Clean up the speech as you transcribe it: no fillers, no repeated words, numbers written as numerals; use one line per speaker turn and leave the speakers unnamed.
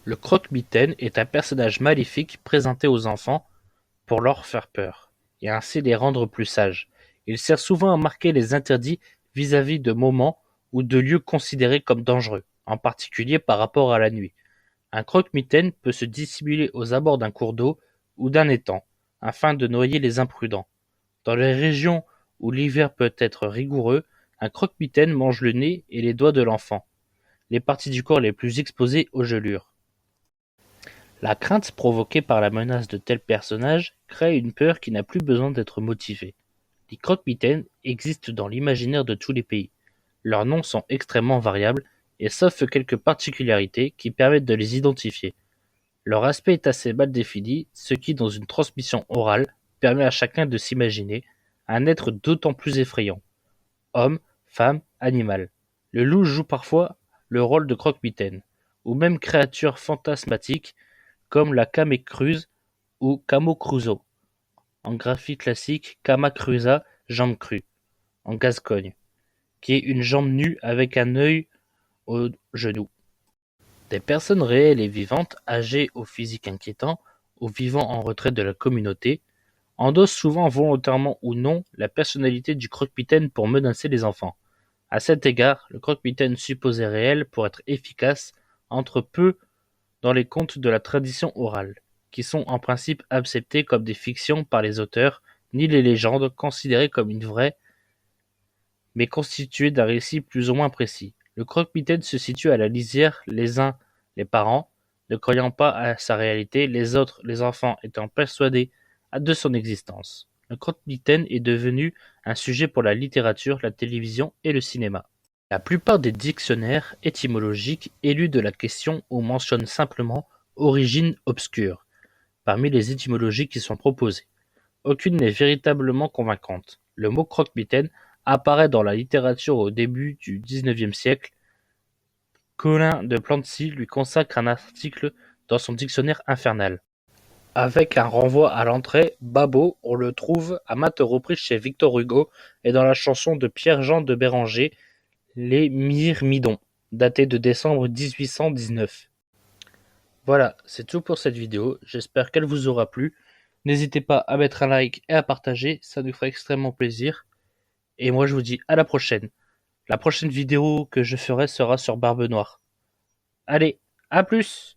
Le croque-mitaine est un personnage maléfique présenté aux enfants pour leur faire peur, et ainsi les rendre plus sages. Il sert souvent à marquer les interdits vis-à-vis de moments ou de lieux considérés comme dangereux, en particulier par rapport à la nuit. Un croque-mitaine peut se dissimuler aux abords d'un cours d'eau ou d'un étang, afin de noyer les imprudents. Dans les régions où l'hiver peut être rigoureux, un croque-mitaine mange le nez et les doigts de l'enfant, les parties du corps les plus exposées aux gelures. La crainte provoquée par la menace de tels personnages crée une peur qui n'a plus besoin d'être motivée. Les croque-mitaines existent dans l'imaginaire de tous les pays. Leurs noms sont extrêmement variables, et sauf quelques particularités qui permettent de les identifier. Leur aspect est assez mal défini, ce qui, dans une transmission orale, permet à chacun de s'imaginer un être d'autant plus effrayant. Homme, femme, animal. Le loup joue parfois le rôle de croque-mitaine, ou même créature fantasmatique comme la Kamekruze ou Kamokruzo, en graphie classique Kama Kruza, jambe crue, en Gascogne, qui est une jambe nue avec un œil au genou. Des personnes réelles et vivantes, âgées au physique inquiétant, ou vivant en retrait de la communauté, endossent souvent volontairement ou non la personnalité du croque-mitaine pour menacer les enfants. À cet égard, le croque-mitaine supposé réel pour être efficace entre peu dans les contes de la tradition orale, qui sont en principe acceptés comme des fictions par les auteurs, ni les légendes considérées comme une vraie, mais constituées d'un récit plus ou moins précis. Le croque-mitaine se situe à la lisière, les uns, les parents, ne croyant pas à sa réalité, les autres, les enfants, étant persuadés de son existence. Le croque-mitaine est devenu un sujet pour la littérature, la télévision et le cinéma. La plupart des dictionnaires étymologiques éludent la question ou mentionnent simplement origine obscure parmi les étymologies qui sont proposées. Aucune n'est véritablement convaincante. Le mot croque-mitaine apparaît dans la littérature au début du XIXe siècle. Colin de Plancy lui consacre un article dans son dictionnaire infernal. Avec un renvoi à l'entrée, Babot, on le trouve à maintes reprises chez Victor Hugo et dans la chanson de Pierre-Jean de Béranger, Les Myrmidons, datée de décembre 1819. Voilà, c'est tout pour cette vidéo, j'espère qu'elle vous aura plu. N'hésitez pas à mettre un like et à partager, ça nous ferait extrêmement plaisir. Et moi je vous dis à la prochaine. La prochaine vidéo que je ferai sera sur Barbe Noire. Allez, à plus!